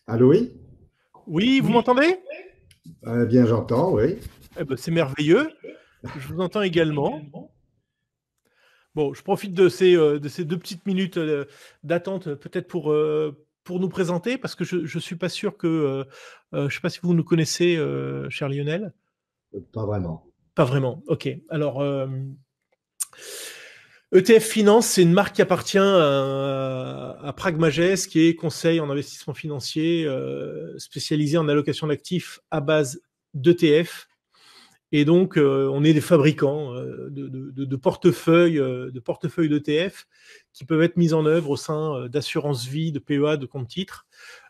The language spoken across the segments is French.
Allô, oui? Oui, vous m'entendez? Bien, j'entends, oui. Eh ben, c'est merveilleux. Je vous entends également. Bon, je profite de ces 2 petites minutes d'attente, peut-être pour nous présenter, parce que je ne suis pas sûr que... je ne sais pas si vous nous connaissez, cher Lionel. Pas vraiment. Pas vraiment. OK. Alors, ETF Finance, c'est une marque qui appartient à Pragmagest, qui est conseil en investissement financier spécialisé en allocation d'actifs à base d'ETF. Et donc, on est des fabricants de portefeuilles d'ETF qui peuvent être mis en œuvre au sein d'assurance vie, de PEA, de compte titres,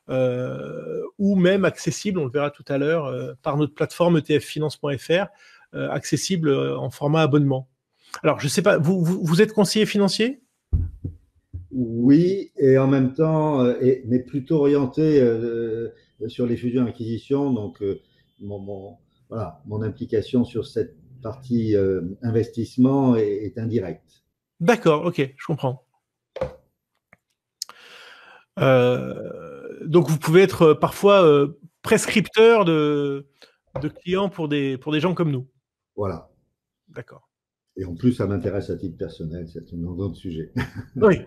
ou même accessibles, on le verra tout à l'heure, par notre plateforme etffinance.fr, accessible en format abonnement. Alors, je ne sais pas, vous êtes conseiller financier? Oui, et en même temps, mais plutôt orienté sur les fusions-acquisitions. Donc, voilà, mon implication sur cette partie investissement est indirecte. D'accord, ok, je comprends. Donc, vous pouvez être parfois prescripteur de clients pour des gens comme nous. Voilà. D'accord. Et en plus, ça m'intéresse à titre personnel, c'est un autre sujet. Oui.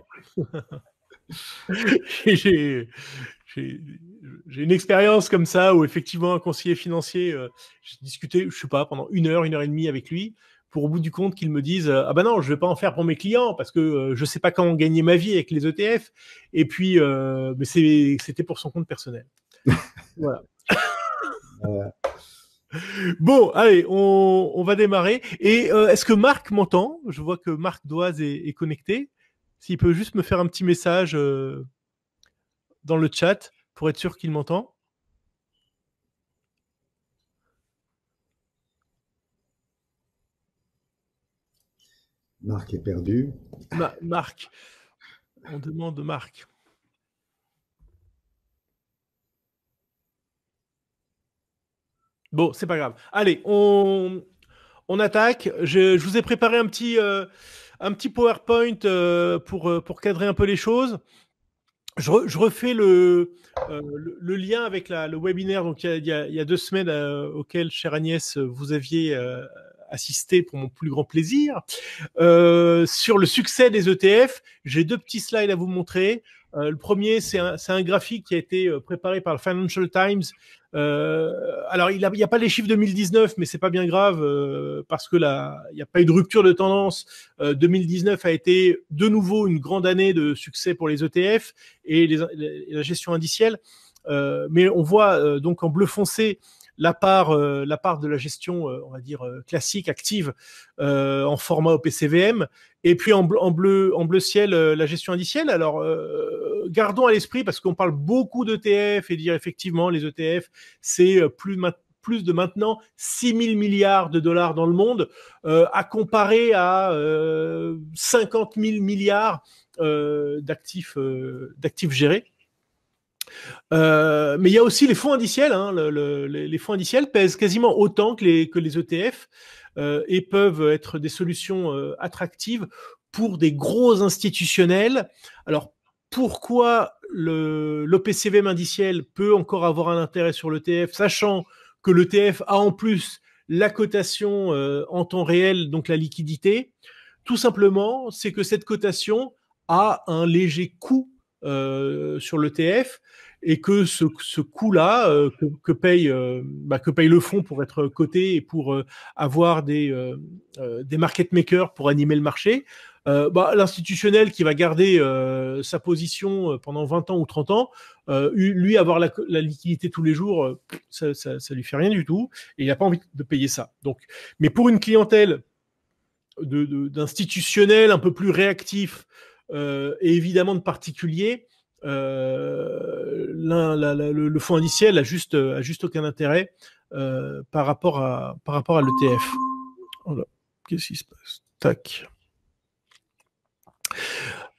j'ai j'ai- j'ai une expérience comme ça où effectivement un conseiller financier, j'ai discuté, je sais pas, pendant une heure et demie avec lui, pour au bout du compte qu'il me dise ah ben non, je vais pas en faire pour mes clients parce que je sais pas comment gagner ma vie avec les ETF. Et puis, mais c'était pour son compte personnel. Voilà. Euh, Bon, allez, on va démarrer. Et est-ce que Marc m'entend? Je vois que Marc Doise est connecté. S'il peut juste me faire un petit message dans le chat pour être sûr qu'il m'entend. Marc est perdu. Marc, on demande Marc. Bon, c'est pas grave. Allez, on attaque. Je vous ai préparé un petit PowerPoint pour cadrer un peu les choses. Je refais le lien avec le webinaire donc, il y a 2 semaines auquel, chère Agnès, vous aviez assisté pour mon plus grand plaisir. Sur le succès des ETF, j'ai 2 petits slides à vous montrer. Le premier, c'est un graphique qui a été préparé par le Financial Times. Alors, il n'y a pas les chiffres 2019, mais c'est pas bien grave parce que là, il n'y a pas eu de rupture de tendance. 2019 a été de nouveau une grande année de succès pour les ETF et la gestion indicielle. Mais on voit donc en bleu foncé la part de la gestion, on va dire, classique, active, en format OPCVM, et puis en bleu ciel, la gestion indicielle. Alors, gardons à l'esprit, parce qu'on parle beaucoup d'ETF, et dire effectivement, les ETF, c'est plus de maintenant 6 000 milliards de dollars dans le monde, à comparer à 50 000 milliards d'actifs gérés. Mais il y a aussi les fonds indiciels. Hein. Les fonds indiciels pèsent quasiment autant que les ETF et peuvent être des solutions attractives pour des gros institutionnels. Alors, pourquoi l'OPCVM indiciel peut encore avoir un intérêt sur l'ETF, sachant que l'ETF a en plus la cotation en temps réel, donc la liquidité? Tout simplement, c'est que cette cotation a un léger coût sur l'ETF et que ce coût-là que paye le fonds pour être coté et pour avoir des market makers pour animer le marché, l'institutionnel qui va garder sa position pendant 20 ans ou 30 ans, lui avoir la liquidité tous les jours, ça lui fait rien du tout et il n'a pas envie de payer ça. Donc, mais pour une clientèle d'institutionnels un peu plus réactifs et évidemment de particuliers, le fonds indiciel a juste aucun intérêt par rapport à l'ETF. Voilà. Qu'est-ce qui se passe? Tac.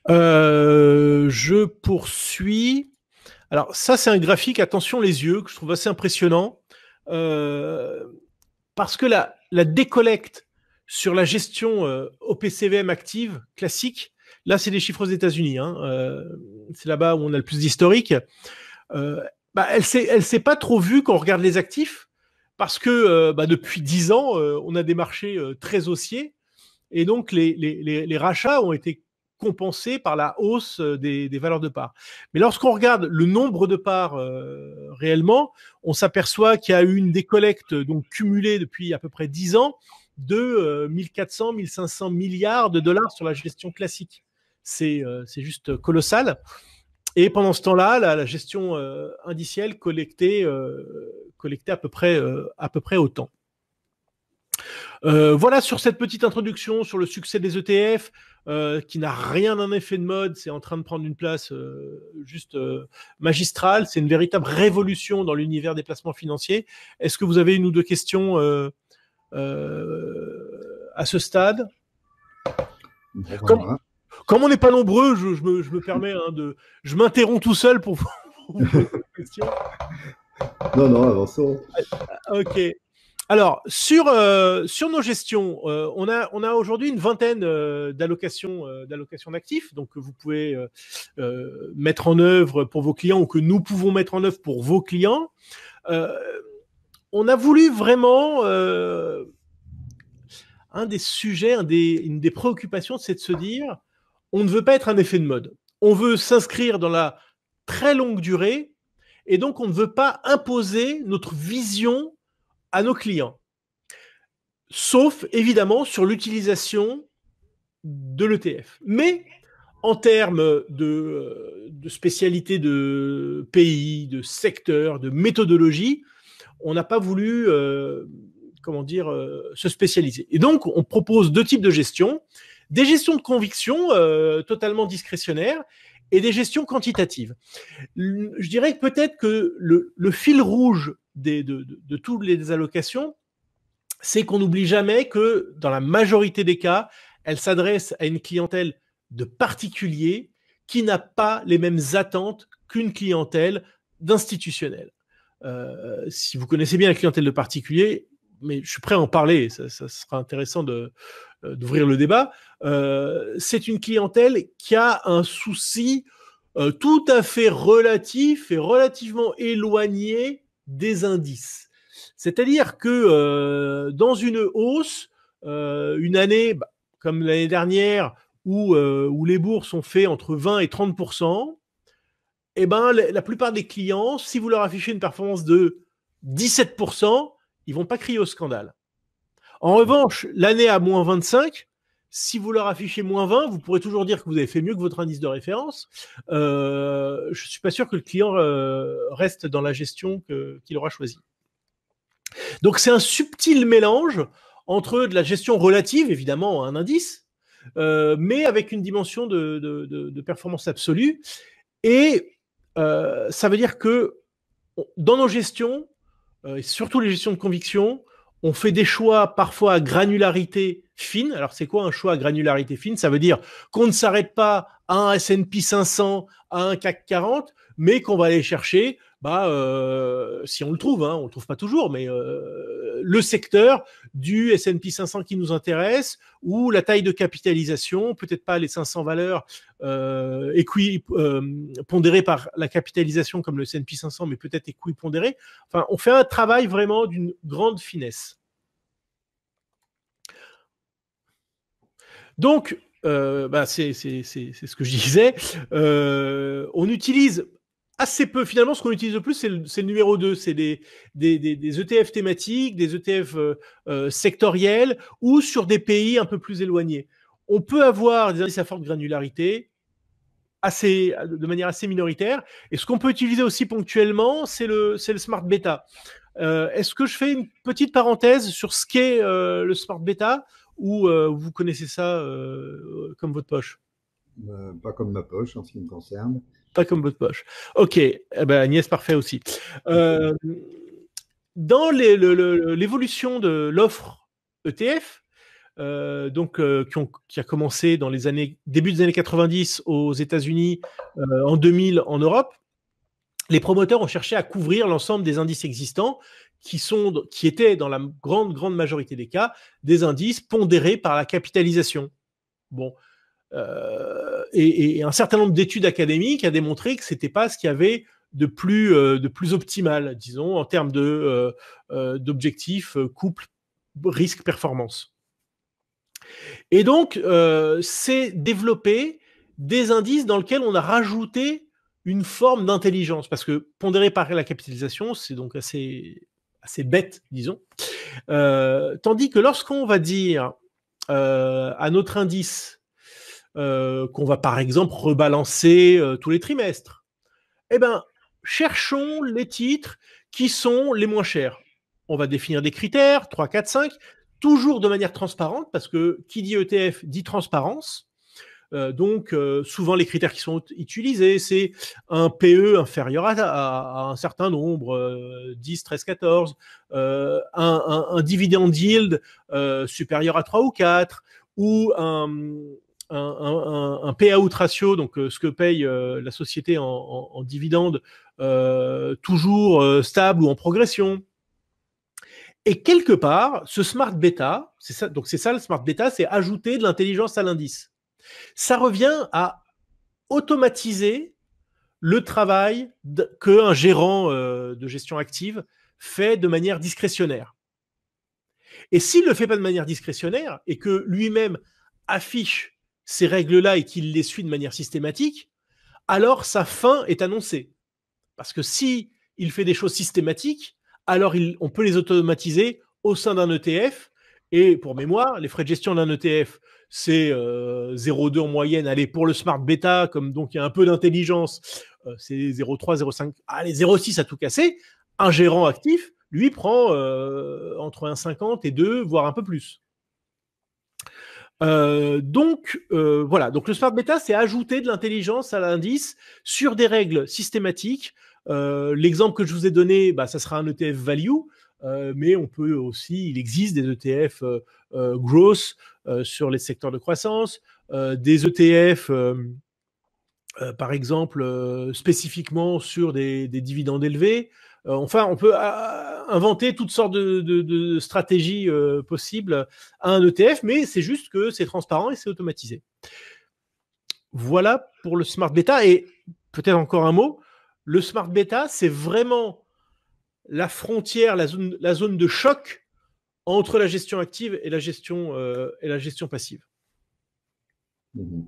Je poursuis. Alors ça, c'est un graphique, attention les yeux, que je trouve assez impressionnant. Euh, Parce que la décollecte sur la gestion OPCVM active classique, là c'est des chiffres aux États-Unis, hein, c'est là-bas où on a le plus d'historique. Euh, Elle s'est pas trop vue quand on regarde les actifs, parce que depuis 10 ans, on a des marchés très haussiers, et donc les rachats ont été compensés par la hausse des valeurs de parts. Mais lorsqu'on regarde le nombre de parts réellement, on s'aperçoit qu'il y a eu une décollecte donc cumulée depuis à peu près 10 ans de 1400, 1500 milliards de dollars sur la gestion classique. C'est juste colossal. Et pendant ce temps-là, la gestion indicielle collectait à peu près autant. Voilà sur cette petite introduction sur le succès des ETF, qui n'a rien d'un effet de mode, c'est en train de prendre une place juste magistrale. C'est une véritable révolution dans l'univers des placements financiers. Est-ce que vous avez une ou deux questions à ce stade? Comme on n'est pas nombreux, je me permets je m'interromps tout seul pour vous poser des questions. Non, avançons. Ok. Alors, sur nos gestions, on a aujourd'hui une vingtaine d'allocations d'actifs, donc que vous pouvez mettre en œuvre pour vos clients, ou que nous pouvons mettre en œuvre pour vos clients. On a voulu vraiment un des sujets, une des préoccupations, c'est de se dire, on ne veut pas être un effet de mode. On veut s'inscrire dans la très longue durée, et donc on ne veut pas imposer notre vision à nos clients. Sauf, évidemment, sur l'utilisation de l'ETF. Mais en termes de spécialité de pays, de secteur, de méthodologie, on n'a pas voulu se spécialiser. Et donc, on propose deux types de gestion. Des gestions de conviction totalement discrétionnaires et des gestions quantitatives. Je dirais que peut-être que le fil rouge de toutes les allocations, c'est qu'on n'oublie jamais que dans la majorité des cas, elle s'adresse à une clientèle de particuliers qui n'a pas les mêmes attentes qu'une clientèle d'institutionnels. Si vous connaissez bien la clientèle de particuliers, mais je suis prêt à en parler, ça sera intéressant d'ouvrir le débat, c'est une clientèle qui a un souci tout à fait relatif et relativement éloigné des indices. C'est-à-dire que dans une hausse, une année comme l'année dernière, où les bourses ont fait entre 20 et 30%, eh ben, la plupart des clients, si vous leur affichez une performance de 17%, ils vont pas crier au scandale. En revanche, l'année à moins 25, si vous leur affichez moins 20, vous pourrez toujours dire que vous avez fait mieux que votre indice de référence. Je suis pas sûr que le client reste dans la gestion qu'il aura choisie. Donc c'est un subtil mélange entre de la gestion relative, évidemment, un indice, mais avec une dimension de performance absolue. Et ça veut dire que dans nos gestions, et surtout les gestions de conviction, on fait des choix parfois à granularité fine. Alors c'est quoi un choix à granularité fine? Ça veut dire qu'on ne s'arrête pas à un S&P 500, à un CAC 40, mais qu'on va aller chercher, si on le trouve, on le trouve pas toujours, mais le secteur du S&P 500 qui nous intéresse, ou la taille de capitalisation, peut-être pas les 500 valeurs pondérées par la capitalisation comme le S&P 500, mais peut-être équipondérées. Enfin, on fait un travail vraiment d'une grande finesse. Donc, c'est ce que je disais. On utilise assez peu. Finalement, ce qu'on utilise le plus, c'est le numéro 2. C'est des ETF thématiques, des ETF sectoriels, ou sur des pays un peu plus éloignés. On peut avoir des indices à forte granularité, de manière assez minoritaire. Et ce qu'on peut utiliser aussi ponctuellement, c'est le smart beta. Est-ce que je fais une petite parenthèse sur ce qu'est le smart beta, ou vous connaissez ça comme votre poche? Pas comme ma poche en ce qui me concerne. Pas comme votre poche. Ok, Agnès, parfait aussi. Dans l'évolution de l'offre ETF, qui a commencé dans début des années 90 aux États-Unis, en 2000 en Europe, les promoteurs ont cherché à couvrir l'ensemble des indices existants, qui étaient dans la grande majorité des cas des indices pondérés par la capitalisation. Bon. Et un certain nombre d'études académiques a démontré que c'était pas ce qui avait de plus optimal, disons, en termes d'objectifs couple risque-performance. Et donc, c'est développer des indices dans lesquels on a rajouté une forme d'intelligence, parce que pondérer par la capitalisation, c'est donc assez bête, disons. Tandis que lorsqu'on va dire à notre indice qu'on va par exemple rebalancer tous les trimestres, eh ben, cherchons les titres qui sont les moins chers. On va définir des critères, 3, 4, 5, toujours de manière transparente, parce que qui dit ETF dit transparence. Donc, souvent, les critères qui sont utilisés, c'est un PE inférieur à un certain nombre, 10, 13, 14, un dividend yield supérieur à 3 ou 4, ou un payout ratio, donc ce que paye la société en dividende, toujours stable ou en progression. Et quelque part, ce smart beta, donc c'est ça le smart beta, c'est ajouter de l'intelligence à l'indice. Ça revient à automatiser le travail qu'un gérant de gestion active fait de manière discrétionnaire. Et s'il ne le fait pas de manière discrétionnaire et que lui-même affiche ces règles-là et qu'il les suit de manière systématique, alors sa fin est annoncée. Parce que si il fait des choses systématiques, alors on peut les automatiser au sein d'un ETF. Et pour mémoire, les frais de gestion d'un ETF, c'est 0,2 en moyenne. Allez, pour le smart beta, comme donc il y a un peu d'intelligence, c'est 0,3, 0,5, allez, 0,6 à tout casser. Un gérant actif, lui, prend entre 1,50 et 2, voire un peu plus. Donc voilà, donc le smart beta, c'est ajouter de l'intelligence à l'indice sur des règles systématiques. L'exemple que je vous ai donné, ça sera un ETF value, mais on peut aussi, il existe des ETF growth sur les secteurs de croissance, des ETF par exemple spécifiquement sur des dividendes élevés. Enfin, on peut inventer toutes sortes de stratégies possibles à un ETF, mais c'est juste que c'est transparent et c'est automatisé. Voilà pour le smart beta. Et peut-être encore un mot, le smart beta, c'est vraiment la frontière, la zone de choc entre la gestion active et la gestion passive. Mmh.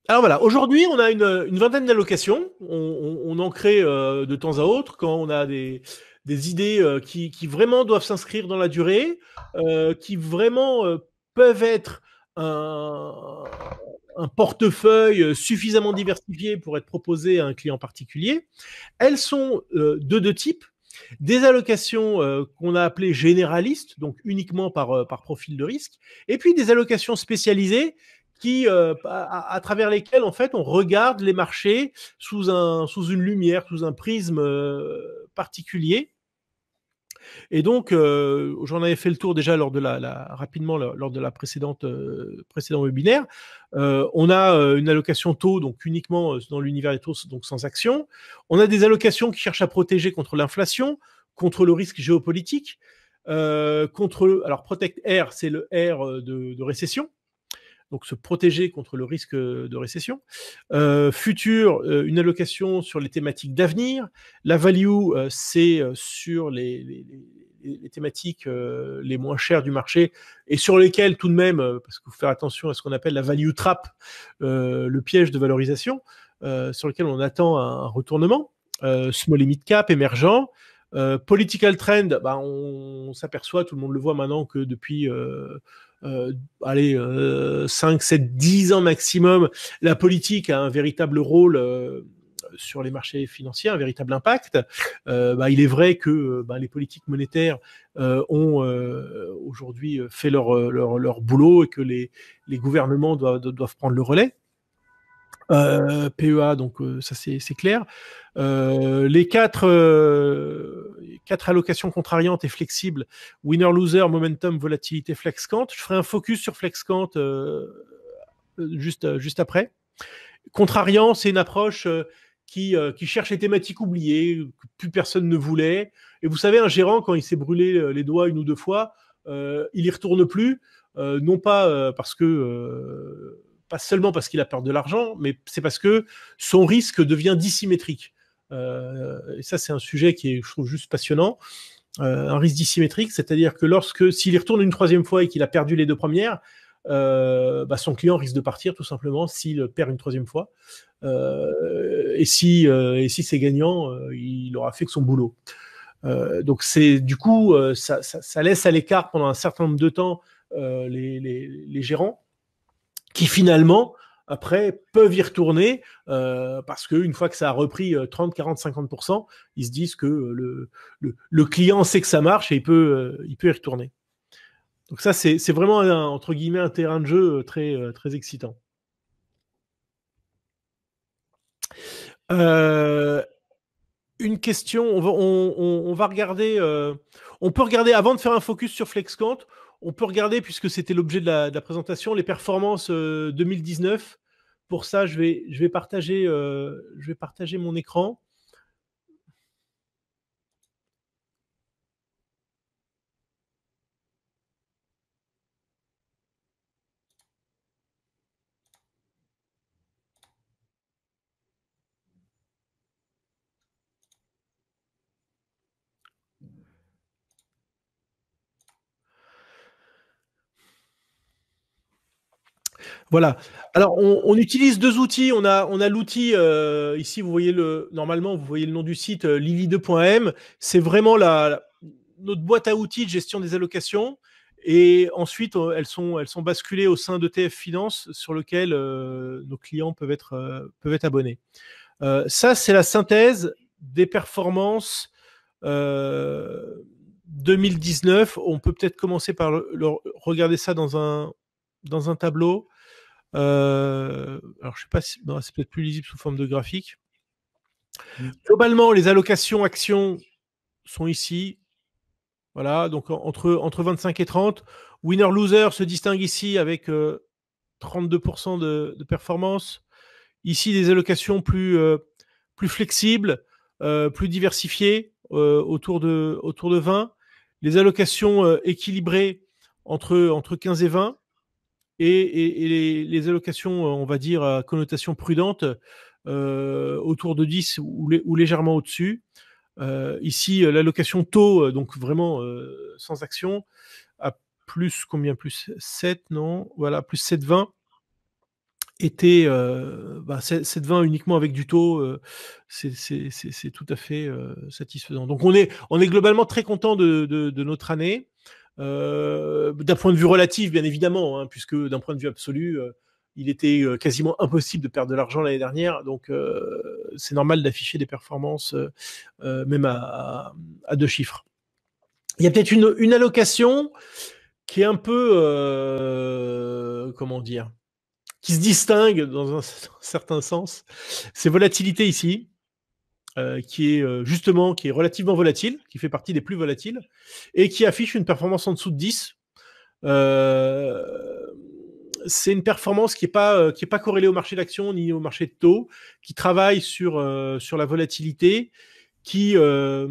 Alors voilà, aujourd'hui, on a une vingtaine d'allocations. On en crée de temps à autre quand on a des idées qui vraiment doivent s'inscrire dans la durée, qui vraiment peuvent être un portefeuille suffisamment diversifié pour être proposé à un client particulier. Elles sont de deux types. Des allocations qu'on a appelées généralistes, donc uniquement par profil de risque, et puis des allocations spécialisées qui, à travers lesquelles en fait on regarde les marchés sous une lumière, sous un prisme particulier. Et donc, j'en avais fait le tour déjà rapidement lors de la précédent webinaire. On a une allocation taux, donc uniquement dans l'univers des taux, donc sans action. On a des allocations qui cherchent à protéger contre l'inflation, contre le risque géopolitique, alors Protect R, c'est le R de récession. Donc se protéger contre le risque de récession. Futur, une allocation sur les thématiques d'avenir. La value, c'est sur les thématiques les moins chères du marché et sur lesquelles tout de même, parce qu'il faut faire attention à ce qu'on appelle la value trap, le piège de valorisation, sur lequel on attend un retournement. Small et mid cap, émergent. Political trend, on s'aperçoit, tout le monde le voit maintenant, que depuis 5, 7, 10 ans maximum, la politique a un véritable rôle sur les marchés financiers, un véritable impact. Il est vrai que les politiques monétaires ont aujourd'hui fait leur boulot et que les gouvernements doivent prendre le relais. PEA, donc ça c'est clair. Les quatre allocations contrariantes et flexibles, winner, loser, momentum, volatilité, flexcant. Je ferai un focus sur flexcant juste après. Contrariant, c'est une approche qui cherche les thématiques oubliées, que plus personne ne voulait. Et vous savez, un gérant, quand il s'est brûlé les doigts une ou deux fois, il y retourne plus, non pas parce que pas seulement parce qu'il a peur de l'argent, mais c'est parce que son risque devient dissymétrique. Et ça, c'est un sujet qui est, je trouve, juste passionnant. Un risque dissymétrique, c'est-à-dire que s'il y retourne une troisième fois et qu'il a perdu les deux premières, son client risque de partir tout simplement s'il perd une troisième fois. Et si c'est gagnant, il aura fait que son boulot. Donc c'est du coup ça laisse à l'écart pendant un certain nombre de temps les gérants qui finalement après peuvent y retourner parce qu'une fois que ça a repris 30, 40, 50%, ils se disent que le client sait que ça marche et il peut y retourner. Donc ça c'est vraiment entre guillemets un terrain de jeu très très excitant. Une question, on va regarder, on peut regarder, avant de faire un focus sur FlexCant, on peut regarder, puisque c'était l'objet de la présentation, les performances 2019. Pour ça, je vais partager mon écran. Voilà. Alors, on utilise deux outils. On a l'outil ici. Normalement, vous voyez le nom du site livy2.m. C'est vraiment notre boîte à outils de gestion des allocations. Et ensuite, elles sont basculées au sein d'ETF Finance, sur lequel nos clients peuvent être abonnés. Ça, c'est la synthèse des performances 2019. On peut peut-être commencer par regarder ça dans un tableau. Alors, je sais pas si c'est peut-être plus lisible sous forme de graphique. Globalement, les allocations actions sont ici. Voilà, donc entre 25 et 30. Winner-loser se distingue ici avec 32% de performance. Ici, des allocations plus flexibles, plus diversifiées, autour de 20. Les allocations équilibrées entre 15 et 20. Et les allocations, on va dire, à connotation prudente, autour de 10 ou légèrement au-dessus. Ici, l'allocation taux, donc vraiment sans action, à plus combien? Plus 7, non? Voilà, plus 7,20 était 7,20 uniquement avec du taux, c'est tout à fait satisfaisant. Donc on est globalement très content de notre année. D'un point de vue relatif, bien évidemment, hein, puisque d'un point de vue absolu, il était quasiment impossible de perdre de l'argent l'année dernière. Donc c'est normal d'afficher des performances même à deux chiffres. Il y a peut-être une allocation qui est un peu, comment dire, qui se distingue dans un certain sens. C'est Volatilité ici, qui est relativement volatile, qui fait partie des plus volatiles, et qui affiche une performance en dessous de 10. C'est une performance qui est pas corrélée au marché d'action ni au marché de taux, qui travaille sur la volatilité, qui est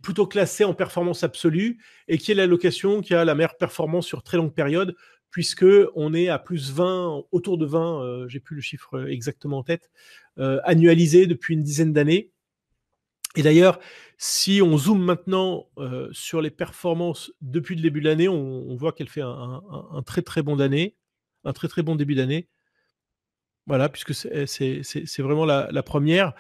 plutôt classée en performance absolue et qui est l'allocation qui a la meilleure performance sur très longue période, puisque on est à plus 20, autour de 20, j'ai plus le chiffre exactement en tête, annualisé depuis une dizaine d'années. Et d'ailleurs, si on zoome maintenant sur les performances depuis le début de l'année, on voit qu'elle fait un très très bon début d'année. Voilà, puisque c'est vraiment la première.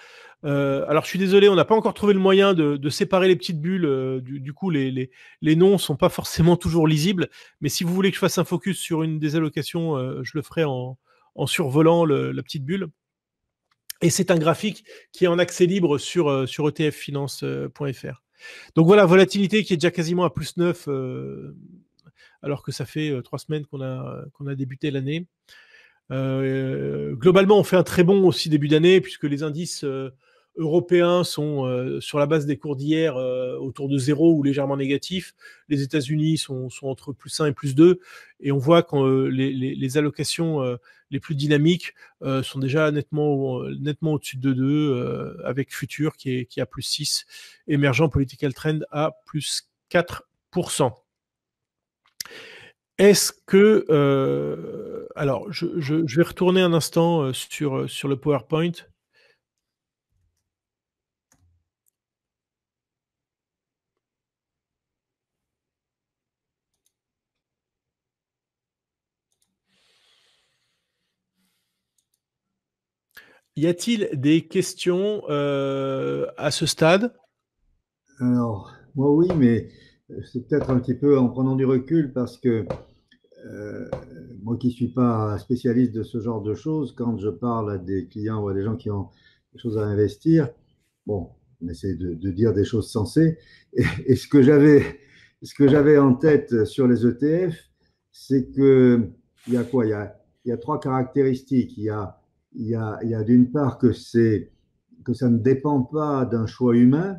Alors, je suis désolé, on n'a pas encore trouvé le moyen de séparer les petites bulles. Du coup, les noms ne sont pas forcément toujours lisibles. Mais si vous voulez que je fasse un focus sur une des allocations, je le ferai en survolant la petite bulle. Et c'est un graphique qui est en accès libre sur etffinance.fr. Donc voilà, volatilité qui est déjà quasiment à plus 9, alors que ça fait 3 semaines qu'on a débuté l'année. Globalement, on fait un très bon aussi début d'année, puisque les indices européens sont sur la base des cours d'hier autour de 0 ou légèrement négatifs. Les États-Unis sont entre plus 1 et plus 2, et on voit que les allocations les plus dynamiques sont déjà nettement au-dessus de 2, avec Futur qui est à plus 6, Émergent Political Trend à plus 4%. Est-ce que... alors, je vais retourner un instant sur le PowerPoint. Y a-t-il des questions à ce stade? Alors, moi oui, mais c'est peut-être un petit peu en prenant du recul parce que euh, moi qui ne suis pas un spécialiste de ce genre de choses, quand je parle à des clients ou à des gens qui ont des choses à investir, bon, on essaie de dire des choses sensées. Et ce que j'avais en tête sur les ETF, c'est que il y a quoi? Il y a trois caractéristiques. Il y a d'une part que ça ne dépend pas d'un choix humain.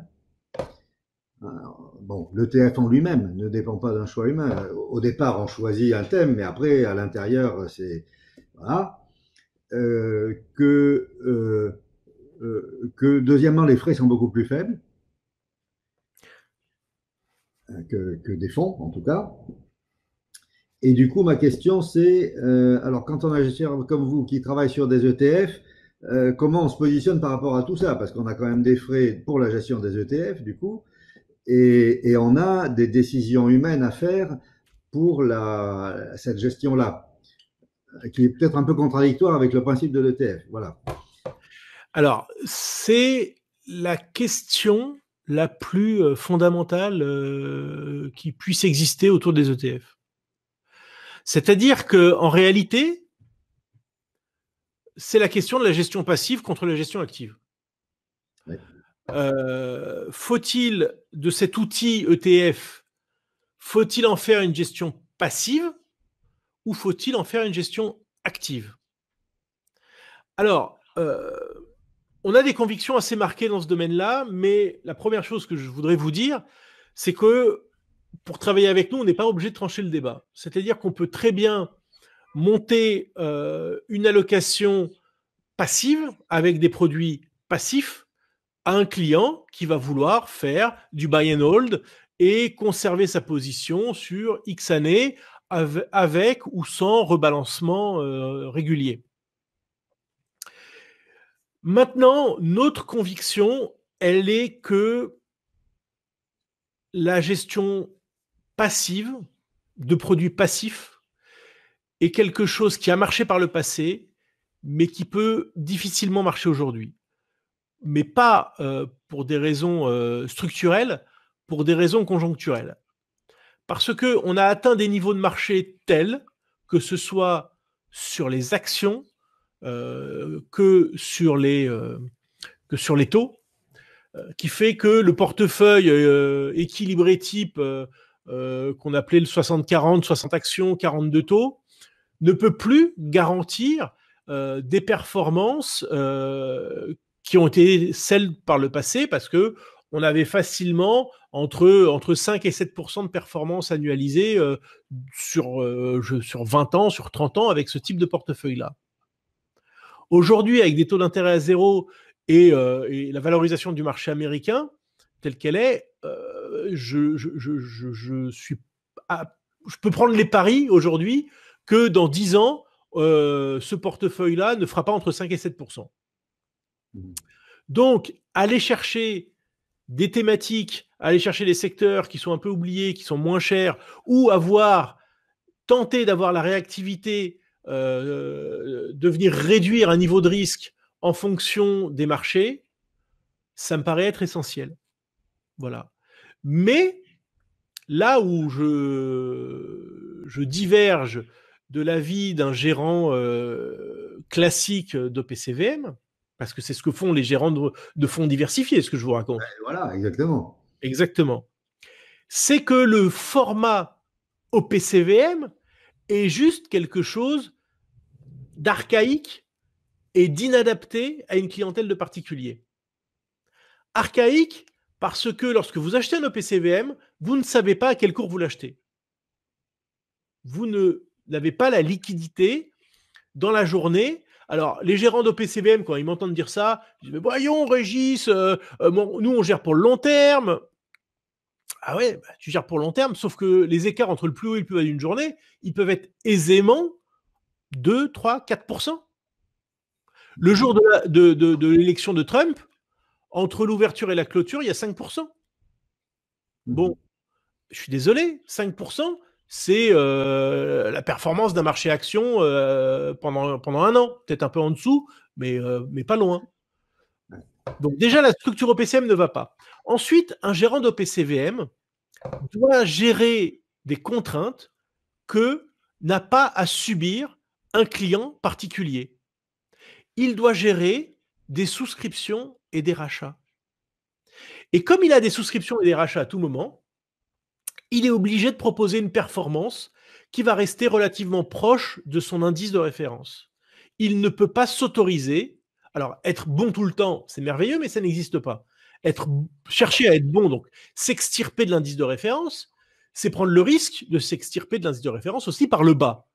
Bon, l'ETF en lui-même ne dépend pas d'un choix humain. Au départ, on choisit un thème, mais après, à l'intérieur, c'est voilà. Euh, que, euh, que deuxièmement, les frais sont beaucoup plus faibles que des fonds, en tout cas. Et du coup, ma question, c'est alors quand on a un gestionnaire comme vous qui travaille sur des ETF, comment on se positionne par rapport à tout ça? Parce qu'on a quand même des frais pour la gestion des ETF, du coup, et on a des décisions humaines à faire pour cette gestion-là, qui est peut-être un peu contradictoire avec le principe de l'ETF. Voilà. Alors, c'est la question la plus fondamentale qui puisse exister autour des ETF. C'est-à-dire que, en réalité, c'est la question de la gestion passive contre la gestion active. Ouais. Faut-il, de cet outil ETF, faut-il en faire une gestion passive ou faut-il en faire une gestion active? Alors, on a des convictions assez marquées dans ce domaine-là, mais la première chose que je voudrais vous dire, c'est que pour travailler avec nous, on n'est pas obligé de trancher le débat. C'est-à-dire qu'on peut très bien monter une allocation passive avec des produits passifs à un client qui va vouloir faire du buy and hold et conserver sa position sur X années avec ou sans rebalancement régulier. Maintenant, notre conviction, elle est que la gestion passive de produits passifs est quelque chose qui a marché par le passé, mais qui peut difficilement marcher aujourd'hui. Mais pas pour des raisons structurelles, pour des raisons conjoncturelles. Parce qu'on a atteint des niveaux de marché tels que ce soit sur les actions que sur les taux, qui fait que le portefeuille équilibré type qu'on appelait le 60-40, 60 actions, 42 taux, ne peut plus garantir des performances qui ont été celles par le passé parce que on avait facilement entre 5 et 7% de performance annualisée sur 20 ans, sur 30 ans avec ce type de portefeuille-là. Aujourd'hui, avec des taux d'intérêt à zéro et la valorisation du marché américain telle qu'elle est, je peux prendre les paris aujourd'hui que dans 10 ans, ce portefeuille-là ne fera pas entre 5 et 7%. Donc, aller chercher des thématiques, aller chercher des secteurs qui sont un peu oubliés, qui sont moins chers, ou tenter d'avoir la réactivité de venir réduire un niveau de risque en fonction des marchés, ça me paraît être essentiel. Voilà. Mais là où je diverge de l'avis d'un gérant classique d'OPCVM, parce que c'est ce que font les gérants de fonds diversifiés, ce que je vous raconte. Voilà, exactement. Exactement. C'est que le format OPCVM est juste quelque chose d'archaïque et d'inadapté à une clientèle de particuliers. Archaïque parce que lorsque vous achetez un OPCVM, vous ne savez pas à quel cours vous l'achetez. Vous n'avez pas la liquidité dans la journée. Alors, les gérants d'OPCVM, quand ils m'entendent dire ça, ils disent, mais voyons, Régis, nous, on gère pour le long terme. Ah ouais, bah, tu gères pour long terme, sauf que les écarts entre le plus haut et le plus bas d'une journée, ils peuvent être aisément 2, 3, 4%. Le jour de l'élection de Trump, entre l'ouverture et la clôture, il y a 5%. Bon, je suis désolé, 5%, c'est la performance d'un marché action pendant un an. Peut-être un peu en dessous, mais pas loin. Donc déjà, la structure OPCVM ne va pas. Ensuite, un gérant d'OPCVM doit gérer des contraintes que n'a pas à subir un client particulier. Il doit gérer des souscriptions et des rachats. Et comme il a des souscriptions et des rachats à tout moment, il est obligé de proposer une performance qui va rester relativement proche de son indice de référence. Il ne peut pas s'autoriser. Alors, être bon tout le temps, c'est merveilleux, mais ça n'existe pas. Chercher à être bon, donc s'extirper de l'indice de référence, c'est prendre le risque de s'extirper de l'indice de référence aussi par le bas.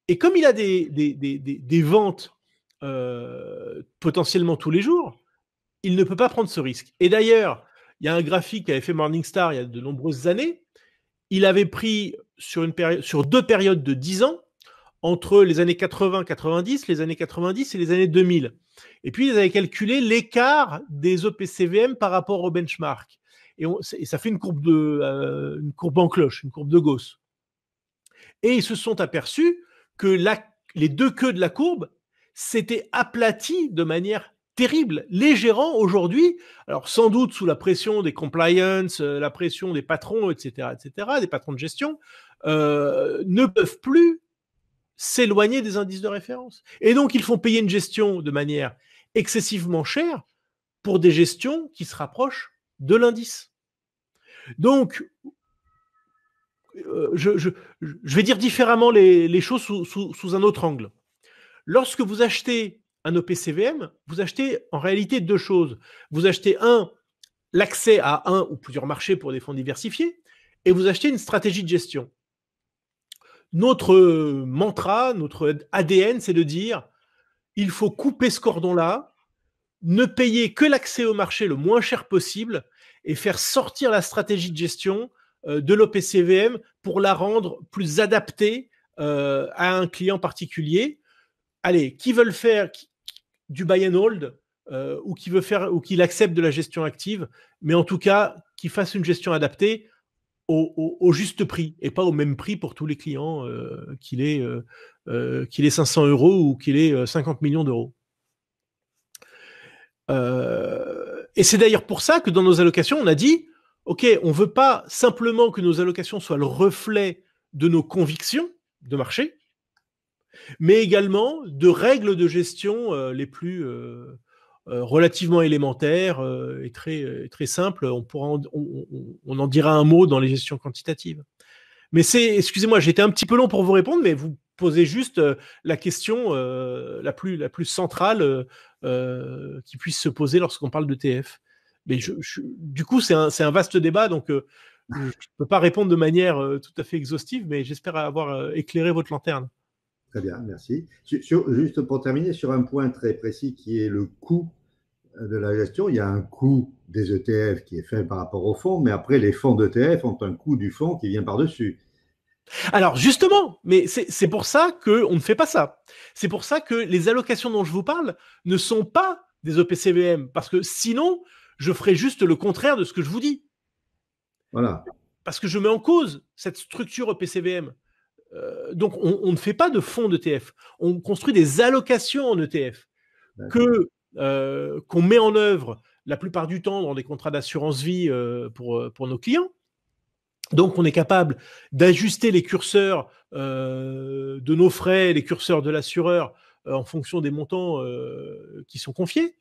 Et comme il a des ventes potentiellement tous les jours, il ne peut pas prendre ce risque. Et d'ailleurs, il y a un graphique qu'avait fait Morningstar il y a de nombreuses années. Il avait pris sur 2 périodes de 10 ans, entre les années 80-90, les années 90 et les années 2000. Et puis, ils avaient calculé l'écart des OPCVM par rapport au benchmark. Et ça fait une courbe en cloche, une courbe de Gauss. Et ils se sont aperçus que les deux queues de la courbe s'étaient aplaties de manière terrible. Les gérants aujourd'hui, alors sans doute sous la pression des compliance, la pression des patrons, etc., des patrons de gestion, ne peuvent plus s'éloigner des indices de référence. Et donc, ils font payer une gestion de manière excessivement chère pour des gestions qui se rapprochent de l'indice. Donc, je vais dire différemment les choses sous un autre angle. Lorsque vous achetez un OPCVM, vous achetez en réalité deux choses. Vous achetez l'accès à un ou plusieurs marchés pour des fonds diversifiés, et vous achetez une stratégie de gestion. Notre mantra, notre ADN, c'est de dire il faut couper ce cordon-là, ne payer que l'accès au marché le moins cher possible et faire sortir la stratégie de gestion de l'OPCVM pour la rendre plus adaptée à un client particulier. Allez, qui veulent faire du buy and hold ou qui accepte de la gestion active, mais en tout cas, qui fasse une gestion adaptée au juste prix et pas au même prix pour tous les clients, qu'il ait 500 euros ou qu'il ait 50 millions d'euros. Et c'est d'ailleurs pour ça que dans nos allocations, on a dit, OK, on ne veut pas simplement que nos allocations soient le reflet de nos convictions de marché, mais également de règles de gestion les plus relativement élémentaires et très simples. On en dira un mot dans les gestions quantitatives. Mais excusez-moi, j'ai été un petit peu long pour vous répondre, mais vous posez juste la question la plus centrale qui puisse se poser lorsqu'on parle d'ETF. Mais du coup, c'est un vaste débat, donc je ne peux pas répondre de manière tout à fait exhaustive, mais j'espère avoir éclairé votre lanterne. Très bien, merci. Juste pour terminer, sur un point très précis qui est le coût de la gestion, il y a un coût des ETF qui est fait par rapport au fonds, mais après, les fonds d'ETF ont un coût du fonds qui vient par-dessus. Alors justement, mais c'est pour ça qu'on ne fait pas ça. C'est pour ça que les allocations dont je vous parle ne sont pas des OPCVM, parce que sinon, je ferais juste le contraire de ce que je vous dis. Voilà. Parce que je mets en cause cette structure EPCVM. Donc, on ne fait pas de fonds d'ETF. On construit des allocations en ETF qu'on met en œuvre la plupart du temps dans des contrats d'assurance vie pour nos clients. Donc, on est capable d'ajuster les curseurs de nos frais, les curseurs de l'assureur en fonction des montants qui sont confiés.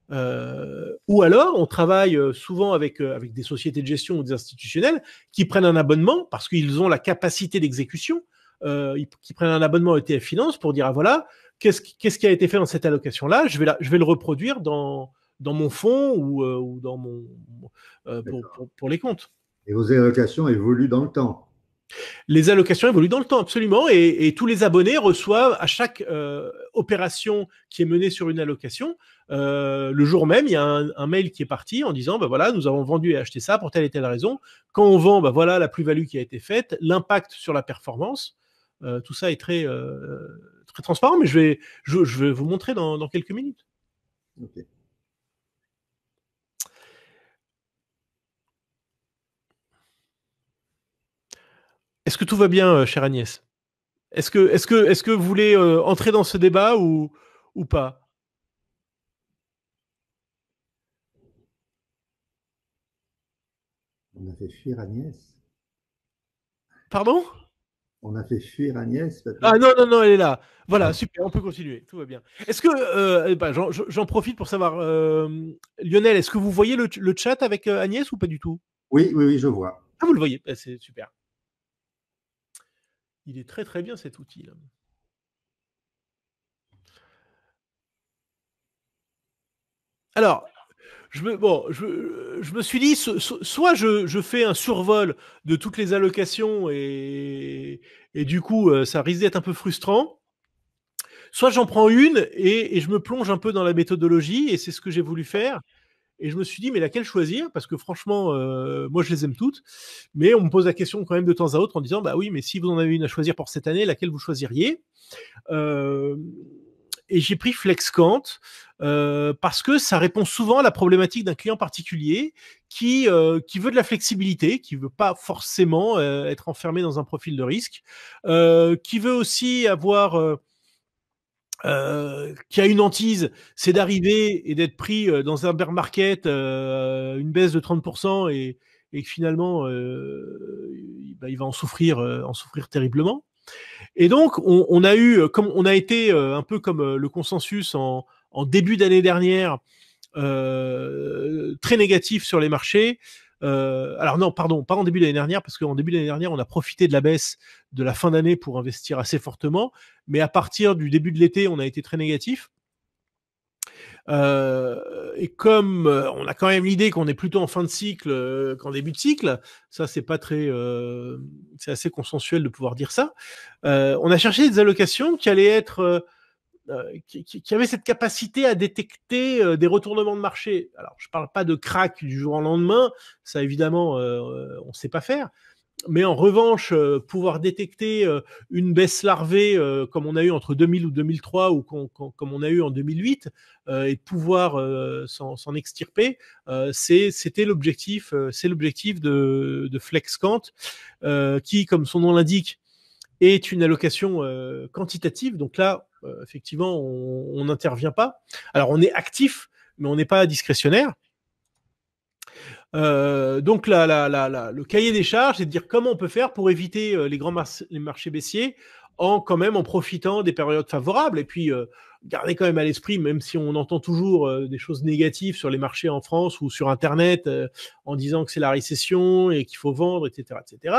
Ou alors, on travaille souvent avec des sociétés de gestion ou des institutionnels qui prennent un abonnement parce qu'ils ont la capacité d'exécution, qui prennent un abonnement ETF Finance pour dire, ah voilà, qu'est-ce qui a été fait dans cette allocation-là, je vais le reproduire dans mon fonds ou dans pour les comptes. Et vos allocations évoluent dans le temps. Les allocations évoluent dans le temps, absolument, et tous les abonnés reçoivent à chaque opération qui est menée sur une allocation, le jour même, il y a un mail qui est parti en disant, bah voilà, nous avons vendu et acheté ça pour telle et telle raison. Quand on vend, bah voilà la plus-value qui a été faite, l'impact sur la performance. Tout ça est très transparent, mais je vais vous montrer dans quelques minutes. Ok. Est-ce que tout va bien, chère Agnès? Est-ce que vous voulez entrer dans ce débat ou pas? On a fait fuir Agnès. Pardon? On a fait fuir Agnès, Ah peut-être. non, non, non, elle est là. Voilà, Ah, super, on peut continuer, tout va bien. Est-ce que, j'en profite pour savoir, Lionel, est-ce que vous voyez le chat avec Agnès ou pas du tout? oui, oui, oui, je vois. Ah, vous le voyez, bah, c'est super. Il est très très bien cet outil là. Alors, je me suis dit, soit je fais un survol de toutes les allocations et du coup, ça risque d'être un peu frustrant. Soit j'en prends une et je me plonge un peu dans la méthodologie et c'est ce que j'ai voulu faire. Et je me suis dit, mais laquelle choisir? Parce que franchement, moi, je les aime toutes. Mais on me pose la question quand même de temps à autre en disant, bah oui, mais si vous en avez une à choisir pour cette année, laquelle vous choisiriez? euh, et j'ai pris FlexCant parce que ça répond souvent à la problématique d'un client particulier qui veut de la flexibilité, qui veut pas forcément être enfermé dans un profil de risque, qui veut aussi avoir qui a une hantise, c'est d'arriver et d'être pris dans un bear market, une baisse de 30% et que finalement, bah, il va en souffrir terriblement. Et donc, on a eu, comme on a été un peu comme le consensus en début d'année dernière, très négatif sur les marchés. Alors non, pardon, pas en début d'année dernière, parce qu'en début d'année dernière, on a profité de la baisse de la fin d'année pour investir assez fortement, mais à partir du début de l'été, on a été très négatif. Et comme on a quand même l'idée qu'on est plutôt en fin de cycle qu'en début de cycle, ça c'est pas très, c'est assez consensuel de pouvoir dire ça. On a cherché des allocations qui allaient être qui avait cette capacité à détecter des retournements de marché. Alors, je ne parle pas de crack du jour au lendemain, ça évidemment, on ne sait pas faire. Mais en revanche, pouvoir détecter une baisse larvée comme on a eu entre 2000 ou 2003 ou comme on a eu en 2008 et de pouvoir s'en extirper, c'était l'objectif, c'est l'objectif de FlexCant qui, comme son nom l'indique, est une allocation quantitative. Donc là, effectivement, on n'intervient pas. Alors, on est actif, mais on n'est pas discrétionnaire. Donc, le cahier des charges, c'est de dire comment on peut faire pour éviter les marchés baissiers quand même en profitant des périodes favorables. Et puis, garder quand même à l'esprit, même si on entend toujours des choses négatives sur les marchés en France ou sur Internet en disant que c'est la récession et qu'il faut vendre, etc., etc.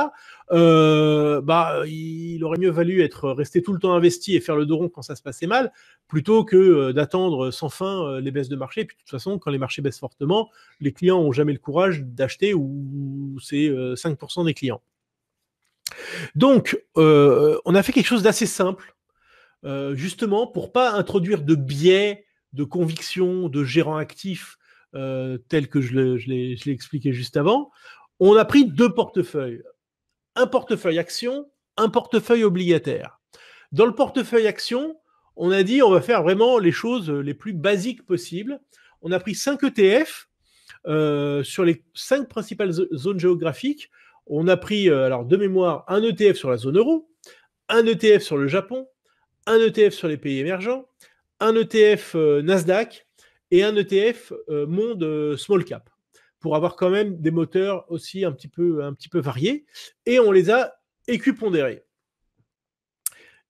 Bah, il aurait mieux valu être resté tout le temps investi et faire le dos rond quand ça se passait mal, plutôt que d'attendre sans fin les baisses de marché. Et puis, de toute façon, quand les marchés baissent fortement, les clients n'ont jamais le courage d'acheter ou c'est 5% des clients. Donc, on a fait quelque chose d'assez simple justement pour pas introduire de biais de conviction de gérant actif tel que je l'ai expliqué juste avant. On a pris deux portefeuilles. Un portefeuille action, un portefeuille obligataire. Dans le portefeuille action, on a dit on va faire vraiment les choses les plus basiques possibles. On a pris 5 ETF sur les 5 principales zones géographiques. On a pris, alors de mémoire, un ETF sur la zone euro, un ETF sur le Japon, un ETF sur les pays émergents, un ETF Nasdaq et un ETF monde small cap pour avoir quand même des moteurs aussi un petit peu variés. Et on les a équipondérés.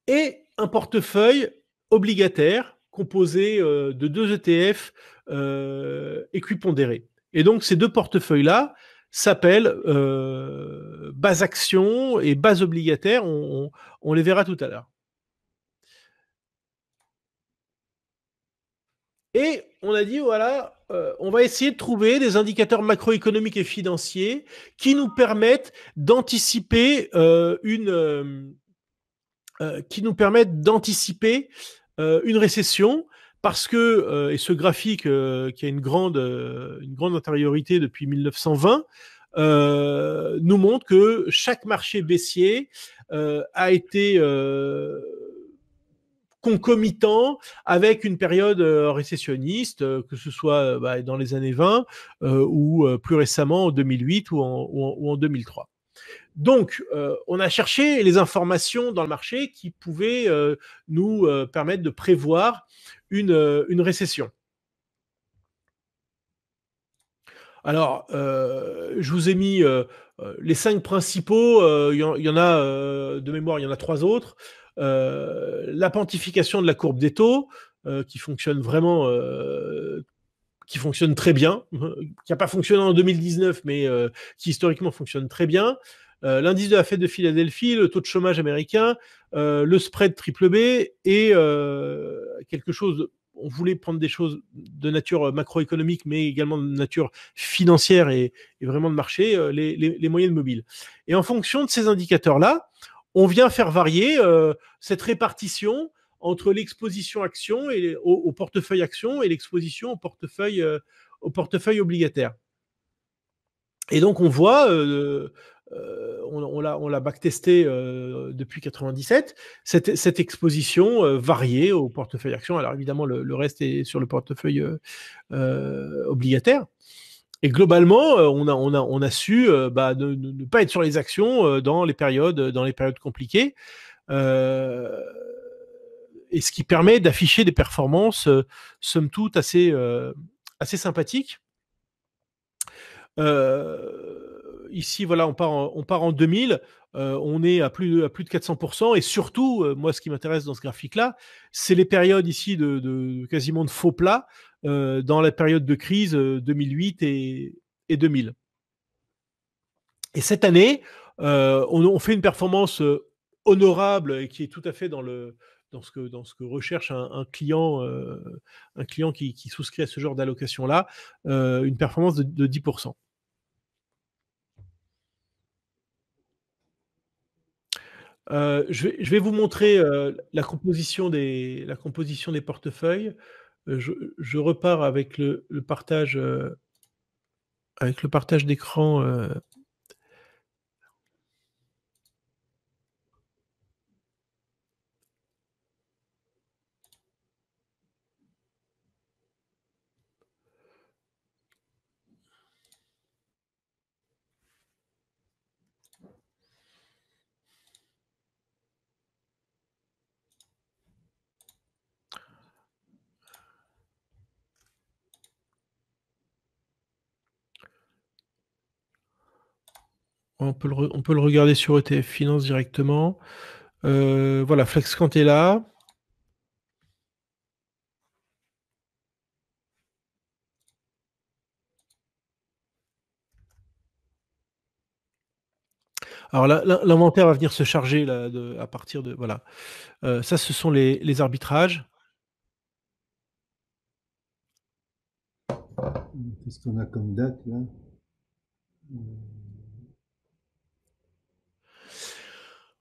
Et un portefeuille obligataire composé de deux ETF équipondérés. Et donc ces deux portefeuilles-là s'appellent base action et base obligataire. On les verra tout à l'heure. Et on a dit, voilà, on va essayer de trouver des indicateurs macroéconomiques et financiers qui nous permettent d'anticiper une récession, parce que, et ce graphique qui a une grande antériorité depuis 1920, nous montre que chaque marché baissier a été concomitant avec une période récessionniste, que ce soit dans les années 20 ou plus récemment en 2008 ou en 2003. Donc, on a cherché les informations dans le marché qui pouvaient nous permettre de prévoir une récession. Alors, je vous ai mis les 5 principaux. Il y en a de mémoire, il y en a 3 autres. La quantification de la courbe des taux, qui fonctionne vraiment, qui fonctionne très bien, qui n'a pas fonctionné en 2019, mais qui historiquement fonctionne très bien. L'indice de la Fed de Philadelphie, le taux de chômage américain, le spread triple B et quelque chose. On voulait prendre des choses de nature macroéconomique, mais également de nature financière et vraiment de marché, les moyennes mobiles. Et en fonction de ces indicateurs-là, on vient faire varier cette répartition entre l'exposition action et au portefeuille action et l'exposition au portefeuille obligataire. Et donc on voit, on l'a backtesté depuis 97, cette exposition variée au portefeuille action. Alors évidemment, le reste est sur le portefeuille obligataire. Et globalement, on a su ne pas être sur les actions dans les périodes compliquées. Et ce qui permet d'afficher des performances, somme toute, assez sympathiques. Ici, voilà, on part en 2000, on est à plus de 400%, et surtout, moi, ce qui m'intéresse dans ce graphique-là, c'est les périodes ici de quasiment de faux plats dans la période de crise 2008 et 2000. Et cette année, on fait une performance honorable et qui est tout à fait dans ce que recherche un client qui souscrit à ce genre d'allocation-là, une performance de 10%. Je vais vous montrer la composition des portefeuilles. Je repars avec le partage d'écran. On peut le regarder sur ETF Finance directement. Voilà, FlexQuant est là. Alors l'inventaire va venir se charger là, à partir de... Voilà. Ça, ce sont les arbitrages. Qu'est-ce qu'on a comme date là?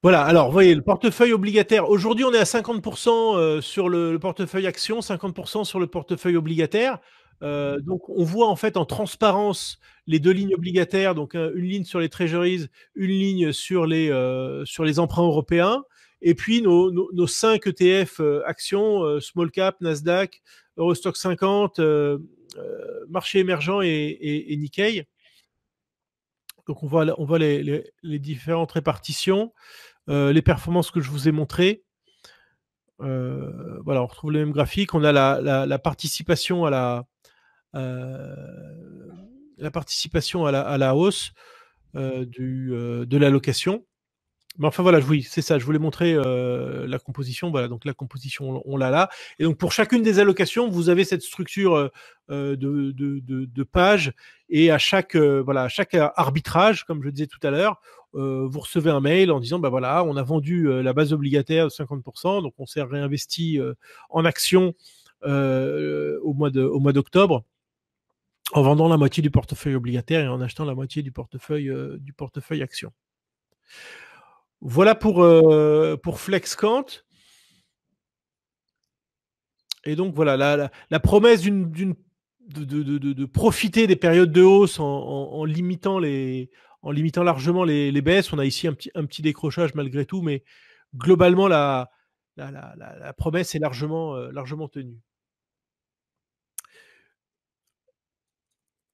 Voilà, alors vous voyez, le portefeuille obligataire, aujourd'hui on est à 50% sur le portefeuille action, 50% sur le portefeuille obligataire. Donc on voit en fait en transparence les deux lignes obligataires, donc une ligne sur les treasuries, une ligne sur les emprunts européens, et puis nos 5 ETF actions, small cap, Nasdaq, Eurostock 50, marché émergent et Nikkei. Donc on voit les différentes répartitions. Les performances que je vous ai montrées. Voilà, on retrouve le même graphique. On a la participation à la hausse de l'allocation. Mais enfin voilà, oui, c'est ça. Je voulais montrer la composition. Voilà, donc la composition, on l'a là. Et donc pour chacune des allocations, vous avez cette structure de pages. Et à chaque arbitrage, comme je le disais tout à l'heure, vous recevez un mail en disant voilà, on a vendu la base obligataire de 50%, donc on s'est réinvesti en actions au mois d'octobre. en vendant la moitié du portefeuille obligataire et en achetant la moitié du portefeuille action. Voilà pour FlexCant. Et donc voilà, la promesse de profiter des périodes de hausse en limitant largement les baisses. On a ici un petit décrochage malgré tout, mais globalement, la promesse est largement tenue.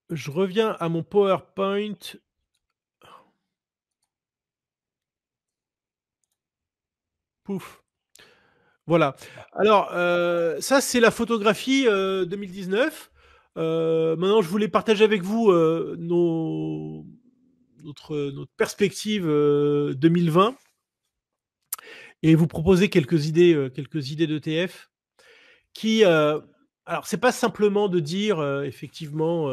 Je reviens à mon PowerPoint. Pouf. Voilà. Alors, ça, c'est la photographie 2019. Maintenant, je voulais partager avec vous notre perspective 2020 et vous proposer quelques idées d'ETF qui, alors, c'est pas simplement de dire effectivement,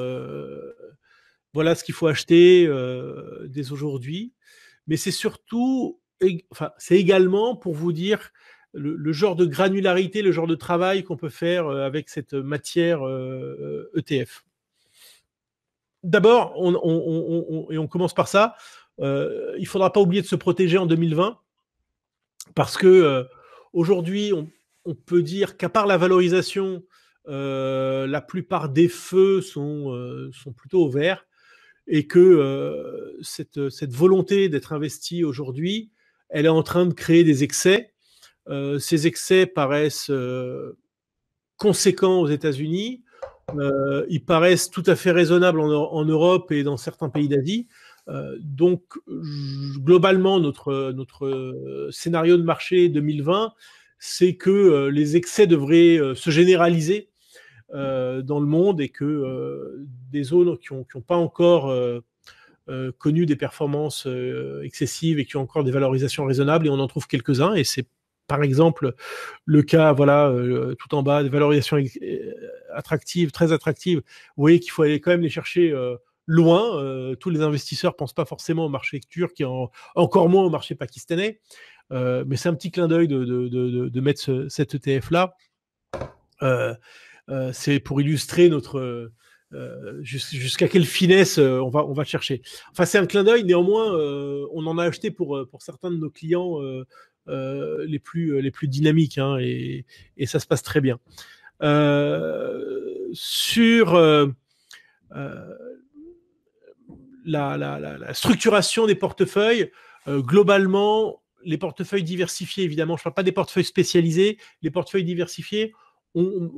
voilà ce qu'il faut acheter dès aujourd'hui, mais c'est surtout, enfin, c'est également pour vous dire le genre de granularité, le genre de travail qu'on peut faire avec cette matière ETF. D'abord, on commence par ça, il ne faudra pas oublier de se protéger en 2020, parce que aujourd'hui, on peut dire qu'à part la valorisation, la plupart des feux sont plutôt au vert, et que cette volonté d'être investi aujourd'hui, elle est en train de créer des excès. Ces excès paraissent conséquents aux États-Unis, ils paraissent tout à fait raisonnables en Europe et dans certains pays d'Asie. Donc, globalement, notre scénario de marché 2020, c'est que les excès devraient se généraliser dans le monde et que des zones qui n'ont pas encore connu des performances excessives et qui ont encore des valorisations raisonnables, et on en trouve quelques-uns, et c'est par exemple le cas, voilà, tout en bas, des valorisations attractives, très attractives. Vous voyez qu'il faut aller quand même les chercher loin. Tous les investisseurs pensent pas forcément au marché turc et encore moins au marché pakistanais. Mais c'est un petit clin d'œil de mettre cet ETF-là. C'est pour illustrer notre jusqu'à quelle finesse on va chercher. Enfin, c'est un clin d'œil. Néanmoins, on en a acheté pour certains de nos clients les plus dynamiques, hein, et ça se passe très bien. Sur la structuration des portefeuilles, globalement, les portefeuilles diversifiés, évidemment, je ne parle pas des portefeuilles spécialisés, les portefeuilles diversifiés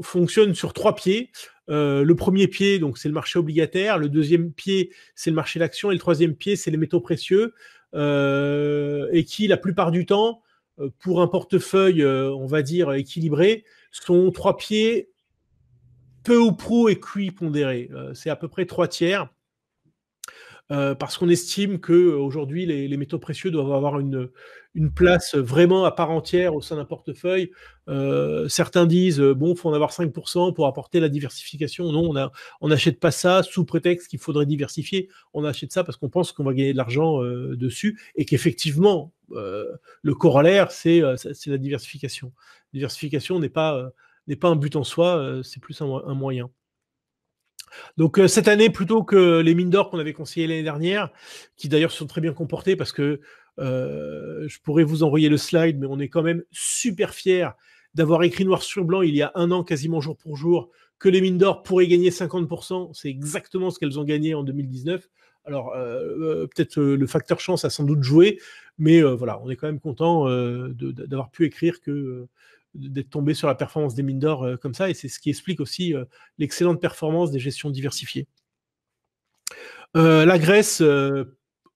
fonctionnent sur 3 pieds. Le premier pied, donc, c'est le marché obligataire. Le deuxième pied, c'est le marché de l'action. Et le troisième pied, c'est les métaux précieux. Et qui, la plupart du temps, pour un portefeuille, on va dire, équilibré, sont 3 pieds peu ou prou équipondérés. C'est à peu près 3 tiers. Parce qu'on estime qu'aujourd'hui, les métaux précieux doivent avoir une place vraiment à part entière au sein d'un portefeuille. Certains disent, bon, il faut en avoir 5% pour apporter la diversification. Non, on n'achète pas ça sous prétexte qu'il faudrait diversifier. On achète ça parce qu'on pense qu'on va gagner de l'argent dessus, et qu'effectivement, le corollaire, c'est la diversification. La diversification n'est pas un but en soi, c'est plus un moyen. Donc cette année, plutôt que les mines d'or qu'on avait conseillées l'année dernière, qui d'ailleurs se sont très bien comportées, parce que je pourrais vous envoyer le slide, mais on est quand même super fiers d'avoir écrit noir sur blanc il y a un an, quasiment jour pour jour, que les mines d'or pourraient gagner 50%. C'est exactement ce qu'elles ont gagné en 2019. Alors peut-être le facteur chance a sans doute joué, mais voilà, on est quand même content d'avoir pu écrire que d'être tombé sur la performance des mines d'or comme ça, et c'est ce qui explique aussi l'excellente performance des gestions diversifiées. La Grèce,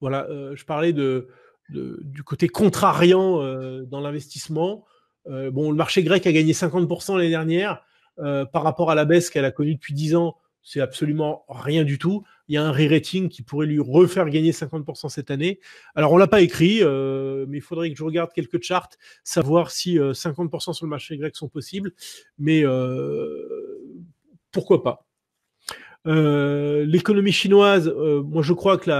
voilà, je parlais du côté contrariant dans l'investissement. Bon, le marché grec a gagné 50% l'année dernière. Par rapport à la baisse qu'elle a connue depuis 10 ans, c'est absolument rien du tout. Il y a un re-rating qui pourrait lui refaire gagner 50% cette année. Alors, on ne l'a pas écrit, mais il faudrait que je regarde quelques charts, savoir si 50% sur le marché grec sont possibles. Mais pourquoi pas. L'économie chinoise, moi je crois que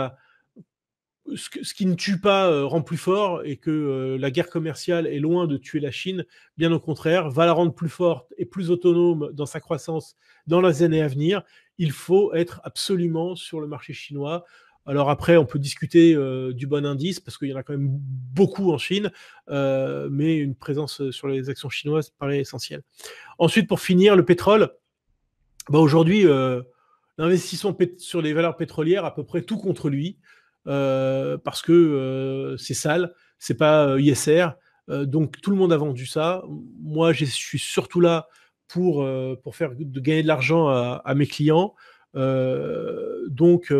ce qui ne tue pas rend plus fort, et que la guerre commerciale est loin de tuer la Chine, bien au contraire, va la rendre plus forte et plus autonome dans sa croissance dans les années à venir. il faut être absolument sur le marché chinois. Alors après, on peut discuter du bon indice, parce qu'il y en a quand même beaucoup en Chine, mais une présence sur les actions chinoises paraît essentielle. Ensuite, pour finir, le pétrole. Bah aujourd'hui, l'investissement sur les valeurs pétrolières, à peu près tout contre lui, parce que c'est sale, c'est pas ISR, donc tout le monde a vendu ça. Moi, je suis surtout là pour faire de gagner de l'argent à mes clients. Donc,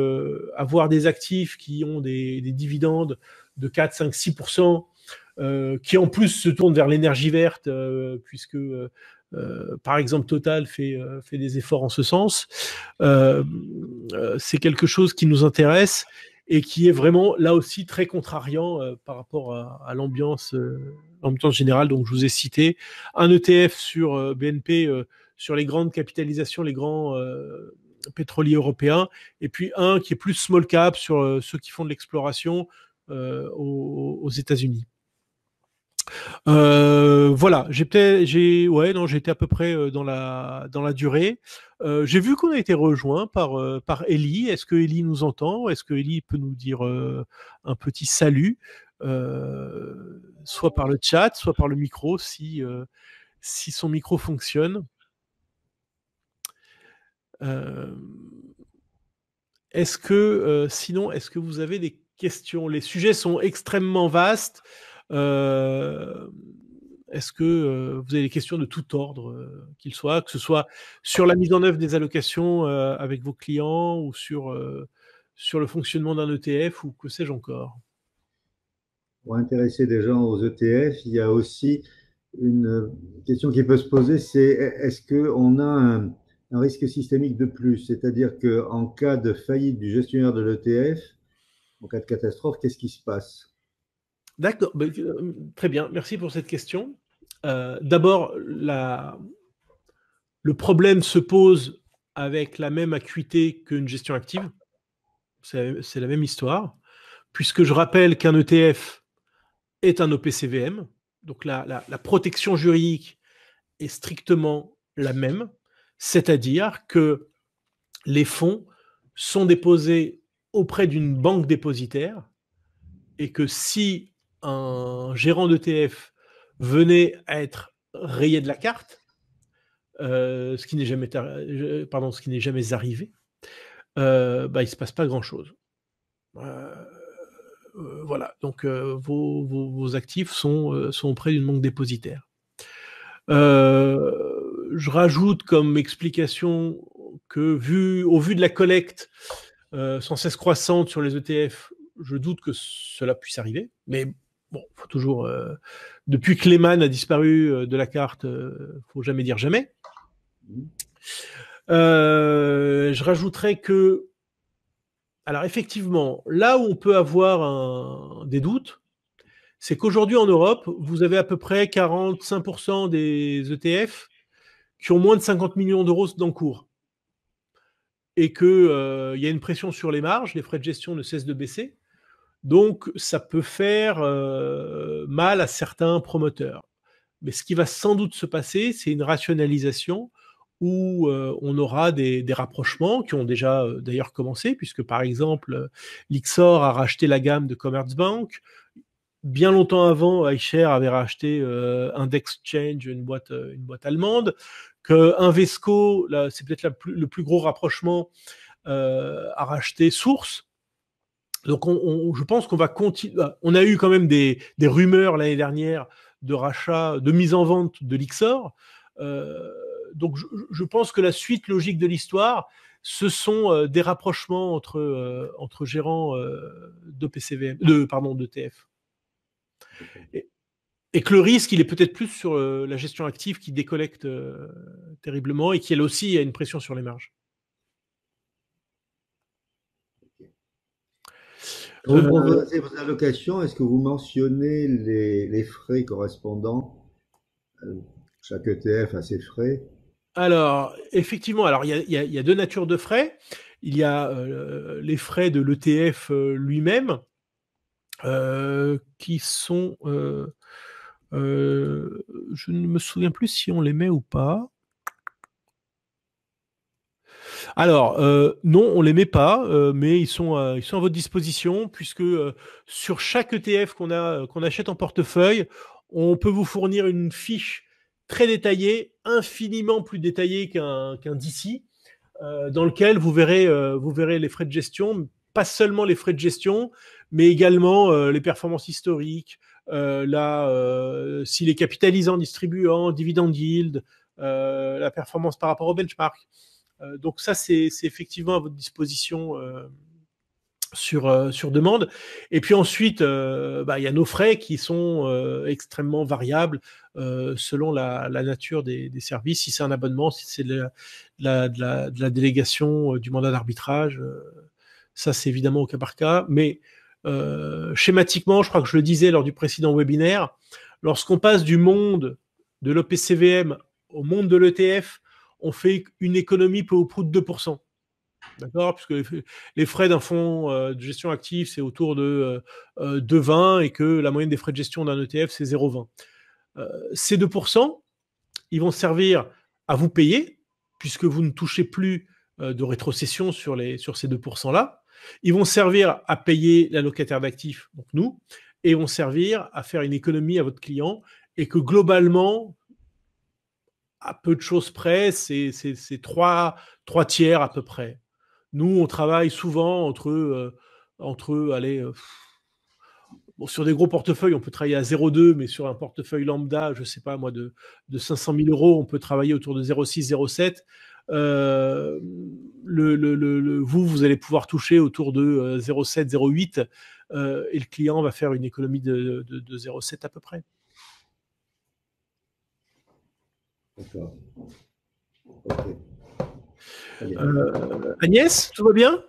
avoir des actifs qui ont des dividendes de 4, 5, 6%, qui en plus se tournent vers l'énergie verte, puisque par exemple Total fait des efforts en ce sens. C'est quelque chose qui nous intéresse et qui est vraiment là aussi très contrariant par rapport à l'ambiance générale. Donc je vous ai cité un ETF sur BNP, sur les grandes capitalisations, les grands pétroliers européens, et puis un qui est plus small cap sur ceux qui font de l'exploration aux États-Unis. Voilà, j'ai été à peu près dans la durée. J'ai vu qu'on a été rejoint par Ellie. Est-ce que Ellie nous entend? Est-ce que Ellie peut nous dire un petit salut, soit par le chat, soit par le micro, si son micro fonctionne. Euh, Sinon, est-ce que vous avez des questions? Les sujets sont extrêmement vastes. Euh, Est-ce que vous avez des questions de tout ordre qu'ils soient, que ce soit sur la mise en œuvre des allocations avec vos clients ou sur le fonctionnement d'un ETF ou que sais-je encore? Pour intéresser des gens aux ETF, il y a aussi une question qui peut se poser, c'est est-ce qu'on a un risque systémique de plus? C'est-à-dire qu'en cas de faillite du gestionnaire de l'ETF, en cas de catastrophe, qu'est-ce qui se passe? D'accord, très bien, merci pour cette question. D'abord, le problème se pose avec la même acuité qu'une gestion active. C'est la même histoire, puisque je rappelle qu'un ETF est un OPCVM, donc la protection juridique est strictement la même, c'est-à-dire que les fonds sont déposés auprès d'une banque dépositaire et que si un gérant d'ETF venait à être rayé de la carte, ce qui n'est jamais arrivé, il ne se passe pas grand-chose. Euh, voilà, donc vos actifs sont auprès d'une banque dépositaire. Je rajoute comme explication que au vu de la collecte sans cesse croissante sur les ETF, je doute que cela puisse arriver. Mais bon, faut toujours. Depuis que Lehman a disparu de la carte, faut jamais dire jamais. Je rajouterais que, alors effectivement, là où on peut avoir des doutes, c'est qu'aujourd'hui en Europe, vous avez à peu près 45% des ETF qui ont moins de 50 millions d'euros d'encours. Et qu'il y a une pression sur les marges, les frais de gestion ne cessent de baisser. Donc, ça peut faire mal à certains promoteurs. Mais ce qui va sans doute se passer, c'est une rationalisation où on aura des rapprochements qui ont déjà d'ailleurs commencé, puisque par exemple, Lyxor a racheté la gamme de Commerzbank. Bien longtemps avant, iShares avait racheté Indexchange, une boîte allemande, que Invesco, là, c'est peut-être le plus gros rapprochement, a racheté Source. Donc, je pense qu'on va continuer. On a eu quand même des rumeurs l'année dernière de rachat, de mise en vente de Lyxor. Donc, je pense que la suite logique de l'histoire, ce sont des rapprochements entre gérants d'EPCVM, d'ETF. Et que le risque, il est peut-être plus sur la gestion active qui décollecte terriblement et qui, elle aussi, a une pression sur les marges. Quand vous proposez vos allocations, est-ce que vous mentionnez les frais correspondants? Chaque ETF a ses frais. Alors, effectivement, il y a deux natures de frais. Il y a les frais de l'ETF lui-même, qui sont... je ne me souviens plus si on les met ou pas. Alors, non, on les met pas, mais ils sont à votre disposition puisque sur chaque ETF qu'on achète en portefeuille, on peut vous fournir une fiche très détaillée, infiniment plus détaillée qu'un DC, dans lequel vous verrez les frais de gestion, pas seulement les frais de gestion, mais également les performances historiques, s'il est capitalisant, distribuant, dividend yield, la performance par rapport au benchmark. Donc ça, c'est effectivement à votre disposition sur demande. Et puis ensuite, il y a nos frais qui sont extrêmement variables selon la nature des services. Si c'est un abonnement, si c'est de la délégation du mandat d'arbitrage, ça c'est évidemment au cas par cas. Mais schématiquement, je crois que je le disais lors du précédent webinaire, lorsqu'on passe du monde de l'OPCVM au monde de l'ETF, on fait une économie peu au prou de 2%. D'accord? Puisque les frais d'un fonds de gestion active, c'est autour de 2,20 et que la moyenne des frais de gestion d'un ETF, c'est 0,20. Ces 2%, ils vont servir à vous payer, puisque vous ne touchez plus de rétrocession sur ces 2%-là. Ils vont servir à payer l'allocataire d'actifs, donc nous, et vont servir à faire une économie à votre client, et que globalement, à peu de choses près, c'est trois tiers à peu près. Nous, on travaille souvent allez, bon, sur des gros portefeuilles, on peut travailler à 0,2, mais sur un portefeuille lambda, je sais pas moi, de 500 000 euros, on peut travailler autour de 0,6, 0,7. Euh, vous allez pouvoir toucher autour de 0,7, 0,8, et le client va faire une économie de 0,7 à peu près. D'accord. Ok. Agnès, tout va bien?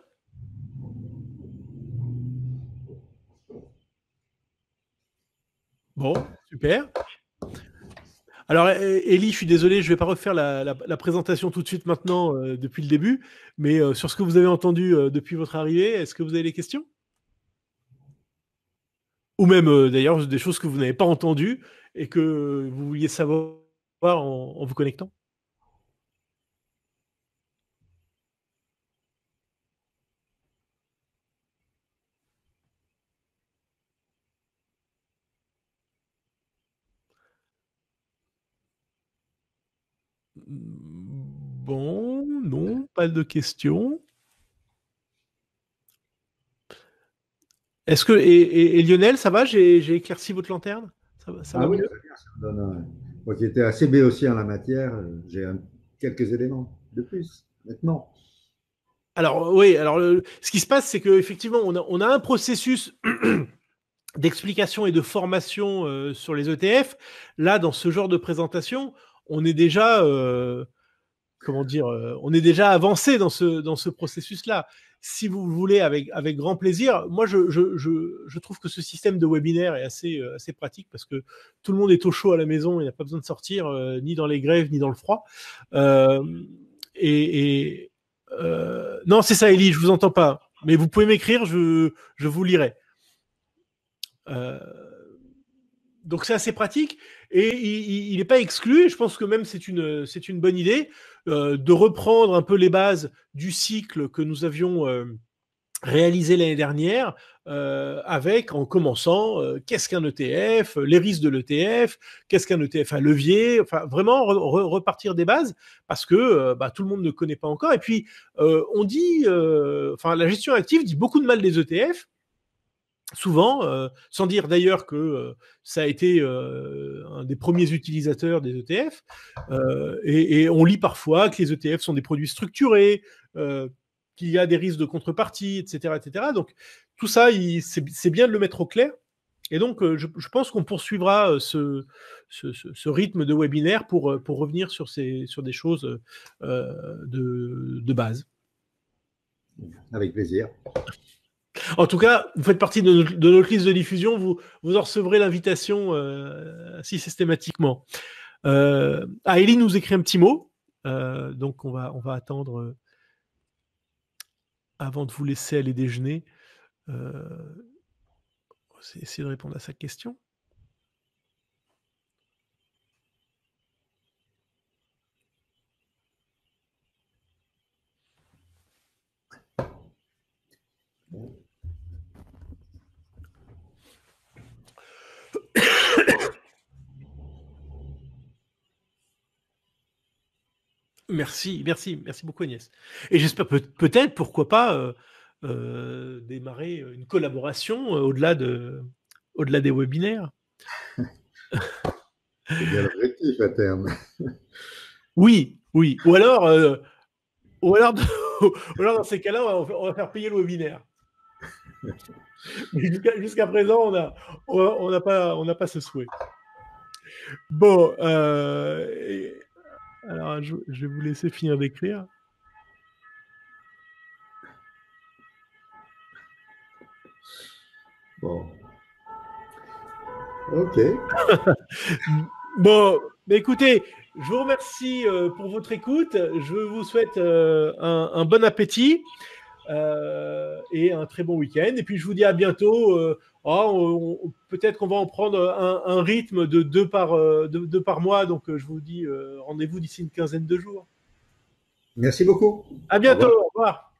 Bon, super. Alors, Ellie, je suis désolé, je ne vais pas refaire la présentation tout de suite maintenant depuis le début, mais sur ce que vous avez entendu depuis votre arrivée, est-ce que vous avez des questions? Ou même d'ailleurs des choses que vous n'avez pas entendues et que vous vouliez savoir en vous connectant? Bon, non, pas de questions. Est-ce que et Lionel, ça va? J'ai éclairci votre lanterne? Ça va Ah oui, mieux? très bien. Ça me donne moi qui étais assez béotien en la matière, j'ai quelques éléments de plus maintenant. Alors oui, alors ce qui se passe, c'est qu'effectivement, on a un processus d'explication et de formation sur les ETF. Là, dans ce genre de présentation, on est déjà, comment dire, on est déjà avancé dans ce processus-là. Si vous voulez, avec grand plaisir, moi, je trouve que ce système de webinaire est assez pratique parce que tout le monde est au chaud à la maison, il n'a pas besoin de sortir, ni dans les grèves, ni dans le froid. Euh, et non, c'est ça, Elie, je vous entends pas. Mais vous pouvez m'écrire, je vous lirai. Euh, donc c'est assez pratique et il n'est pas exclu. Et je pense que même c'est une bonne idée de reprendre un peu les bases du cycle que nous avions réalisé l'année dernière avec en commençant qu'est-ce qu'un ETF, les risques de l'ETF, qu'est-ce qu'un ETF à levier, enfin vraiment repartir des bases parce que tout le monde ne connaît pas encore. Et puis on dit, enfin la gestion active dit beaucoup de mal des ETF souvent, sans dire d'ailleurs que ça a été un des premiers utilisateurs des ETF, et on lit parfois que les ETF sont des produits structurés, qu'il y a des risques de contrepartie, etc. etc. Donc tout ça, c'est bien de le mettre au clair. Et donc, je pense qu'on poursuivra ce rythme de webinaire pour revenir sur des choses de base. Avec plaisir. En tout cas, vous faites partie de notre liste de diffusion. Vous en recevrez l'invitation si systématiquement. Ellie nous écrit un petit mot. Donc, on va attendre avant de vous laisser aller déjeuner. On va essayer de répondre à sa question. Merci, merci, merci beaucoup Agnès. Et j'espère peut-être, pourquoi pas, démarrer une collaboration au-delà des webinaires. C'est bien l'objectif à terme. Oui, oui. Ou alors, ou alors dans ces cas-là, on va faire payer le webinaire. Mais jusqu'à présent, on n'a pas ce souhait. Bon, alors je vais vous laisser finir d'écrire. Bon. Ok. Bon, mais écoutez, je vous remercie pour votre écoute. Je vous souhaite un bon appétit et un très bon week-end. Et puis je vous dis à bientôt. Peut-être qu'on va en prendre un rythme de deux par mois. Donc je vous dis rendez-vous d'ici une quinzaine de jours. Merci beaucoup. À Au bientôt. revoir. Au revoir.